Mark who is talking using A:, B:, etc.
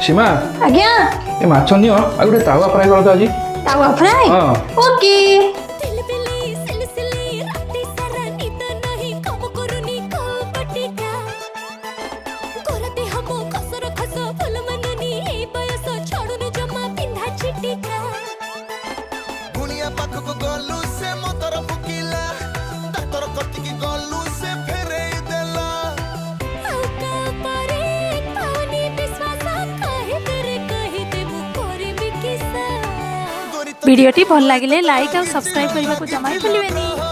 A: सीमा
B: आज्ञा
A: ए माछ नियो आ गुटे तावा फ्राई कर आज
B: तावा फ्राई
A: हां
B: ओके
C: वीडियोटी भल लगे लाइक और सब्सक्राइब करने को जमा ही भूलिए।